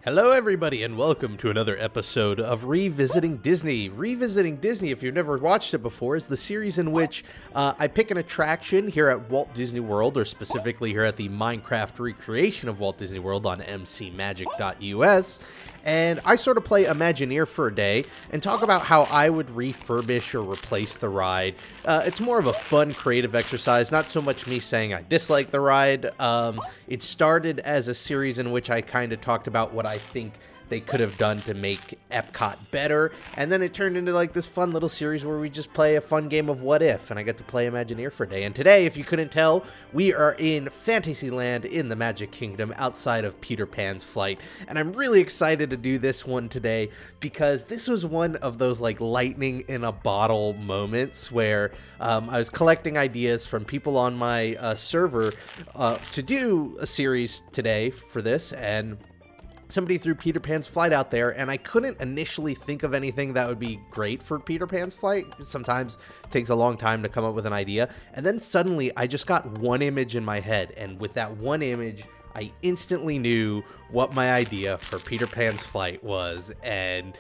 Hello everybody and welcome to another episode of Revisiting Disney. Revisiting Disney, if you've never watched it before, is the series in which I pick an attraction here at Walt Disney World, or specifically here at the Minecraft recreation of Walt Disney World on mcmagic.us, and I sort of play Imagineer for a day and talk about how I would refurbish or replace the ride. It's more of a fun, creative exercise, not so much me saying I dislike the ride. It started as a series in which I kind of talked about what I think they could have done to make Epcot better, and then it turned into like this fun little series where we just play a fun game of what if, and I get to play Imagineer for a day. And today, if you couldn't tell, we are in Fantasyland in the Magic Kingdom outside of Peter Pan's Flight, and I'm really excited to do this one today because this was one of those like lightning in a bottle moments where I was collecting ideas from people on my server to do a series today for this, and somebody threw Peter Pan's Flight out there, and I couldn't initially think of anything that would be great for Peter Pan's Flight. Sometimes it takes a long time to come up with an idea, and then suddenly I just got one image in my head, and with that one image, I instantly knew what my idea for Peter Pan's Flight was, and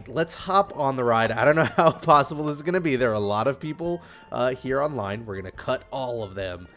let's hop on the ride. I don't know how possible this is going to be. There are a lot of people here online. We're going to cut all of them.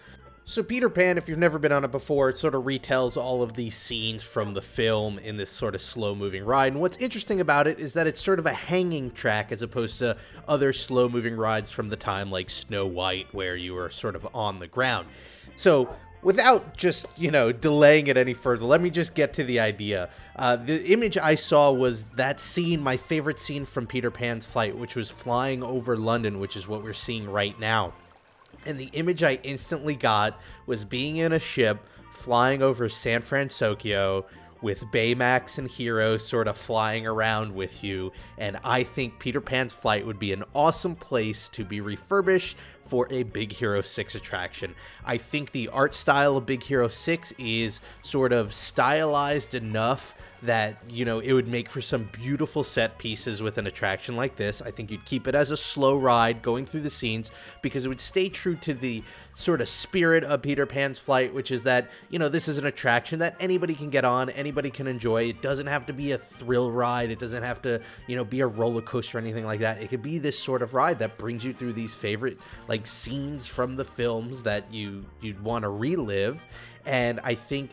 So Peter Pan, if you've never been on it before, it sort of retells all of these scenes from the film in this sort of slow-moving ride. And what's interesting about it is that it's sort of a hanging track as opposed to other slow-moving rides from the time like Snow White, where you were sort of on the ground. So without just, delaying it any further, let me just get to the idea. The image I saw was that scene, my favorite scene from Peter Pan's Flight, which was flying over London, which is what we're seeing right now. And the image I instantly got was being in a ship flying over San Francisco with Baymax and Hero sort of flying around with you. And I think Peter Pan's Flight would be an awesome place to be refurbished for a Big Hero 6 attraction. I think the art style of Big Hero 6 is sort of stylized enough that, it would make for some beautiful set pieces with an attraction like this. I think you'd keep it as a slow ride going through the scenes because it would stay true to the sort of spirit of Peter Pan's Flight, which is that, this is an attraction that anybody can get on, anybody can enjoy. It doesn't have to be a thrill ride. It doesn't have to, be a roller coaster or anything like that. It could be this sort of ride that brings you through these favorite, like, scenes from the films that you'd want to relive. And I think,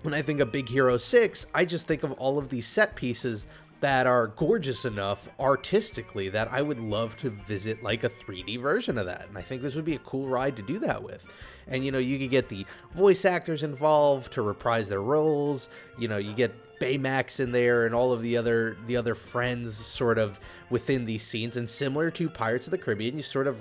when I think of Big Hero 6, I just think of all of these set pieces that are gorgeous enough artistically that I would love to visit like a 3D version of that. And I think this would be a cool ride to do that with. And, you could get the voice actors involved to reprise their roles. You get Baymax in there and all of the other friends sort of within these scenes. And similar to Pirates of the Caribbean, you sort of...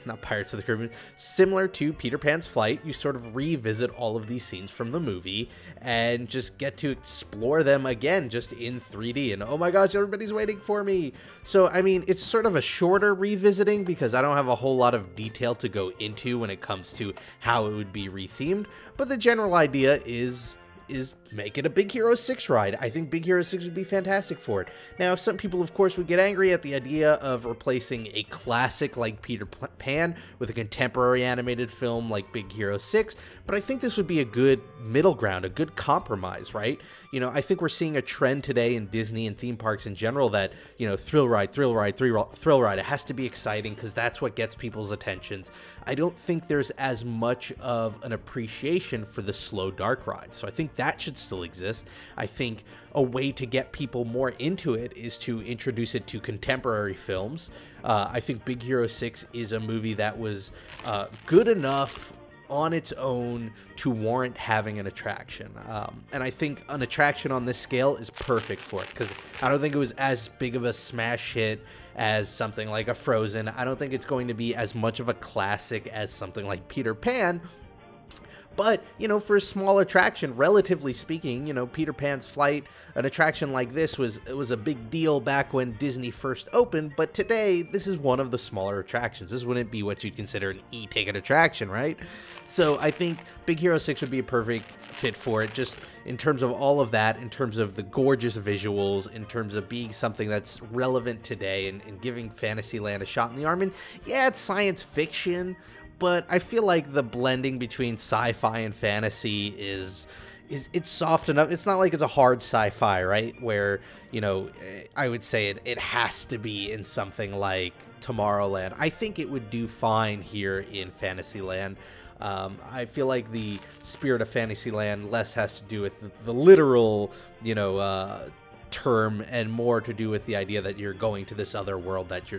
not Pirates of the Caribbean, similar to Peter Pan's Flight, you sort of revisit all of these scenes from the movie and just get to explore them again just in 3D. And oh my gosh, everybody's waiting for me. So, I mean, it's sort of a shorter revisiting because I don't have a whole lot of detail to go into when it comes to how it would be rethemed. But the general idea is make it a Big Hero 6 ride. I think Big Hero 6 would be fantastic for it. Now, some people, of course, would get angry at the idea of replacing a classic like Peter Pan with a contemporary animated film like Big Hero 6, but I think this would be a good middle ground, a good compromise, right? I think we're seeing a trend today in Disney and theme parks in general that, thrill ride, it has to be exciting because that's what gets people's attentions. I don't think there's as much of an appreciation for the slow, dark ride, so I think that should still exist. I think a way to get people more into it is to introduce it to contemporary films. I think Big Hero 6 is a movie that was good enough on its own to warrant having an attraction. And I think an attraction on this scale is perfect for it because I don't think it was as big of a smash hit as something like a Frozen. I don't think it's going to be as much of a classic as something like Peter Pan. But, for a small attraction, relatively speaking, Peter Pan's Flight, an attraction like this was a big deal back when Disney first opened, but today, this is one of the smaller attractions. This wouldn't be what you'd consider an e-ticket attraction, right? So I think Big Hero 6 would be a perfect fit for it, just in terms of all of that, in terms of the gorgeous visuals, in terms of being something that's relevant today and giving Fantasyland a shot in the arm. And yeah, it's science fiction, but I feel like the blending between sci-fi and fantasy is it's soft enough. It's not like it's a hard sci-fi, right? Where, you know, I would say it has to be in something like Tomorrowland. I think it would do fine here in Fantasyland. I feel like the spirit of Fantasyland less has to do with the literal, you know, term, and more to do with the idea that you're going to this other world that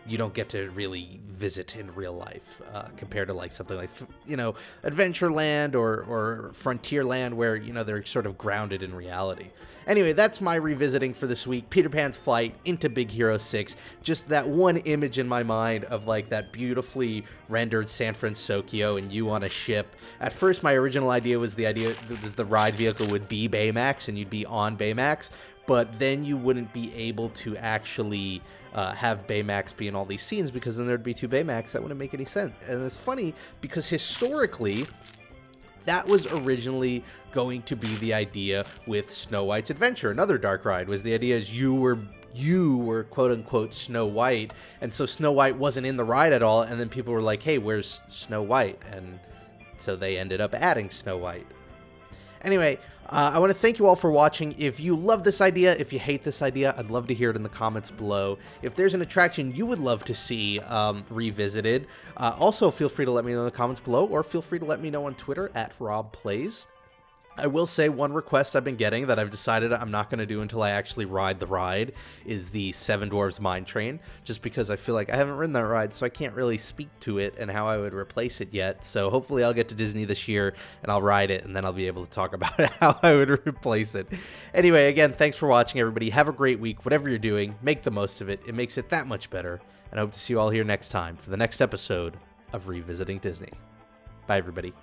you don't get to really visit in real life, compared to like something like, you know, Adventureland or Frontierland, where, you know, they're sort of grounded in reality. Anyway, that's my revisiting for this week. Peter Pan's flight into Big Hero 6. Just that one image in my mind of like that beautifully rendered San Francisco and you on a ship. At first, my original idea was the ride vehicle would be Baymax and you'd be on Baymax, but then you wouldn't be able to actually have Baymax be in all these scenes, because then there'd be two Baymax. That wouldn't make any sense. And it's funny because historically, that was originally going to be the idea with Snow White's Adventure. Another dark ride was the idea is you were quote unquote Snow White, and so Snow White wasn't in the ride at all, and then people were like, hey, where's Snow White? And so they ended up adding Snow White. Anyway, I want to thank you all for watching. If you love this idea, if you hate this idea, I'd love to hear it in the comments below. If there's an attraction you would love to see revisited, also feel free to let me know in the comments below, or feel free to let me know on Twitter at RobPlays. I will say one request I've been getting that I've decided I'm not going to do until I actually ride the ride is the Seven Dwarfs Mine Train, just because I feel like I haven't ridden that ride, so I can't really speak to it and how I would replace it yet. So hopefully I'll get to Disney this year and I'll ride it, and then I'll be able to talk about how I would replace it. Anyway, again, thanks for watching, everybody. Have a great week. Whatever you're doing, make the most of it. It makes it that much better. And I hope to see you all here next time for the next episode of Revisiting Disney. Bye, everybody.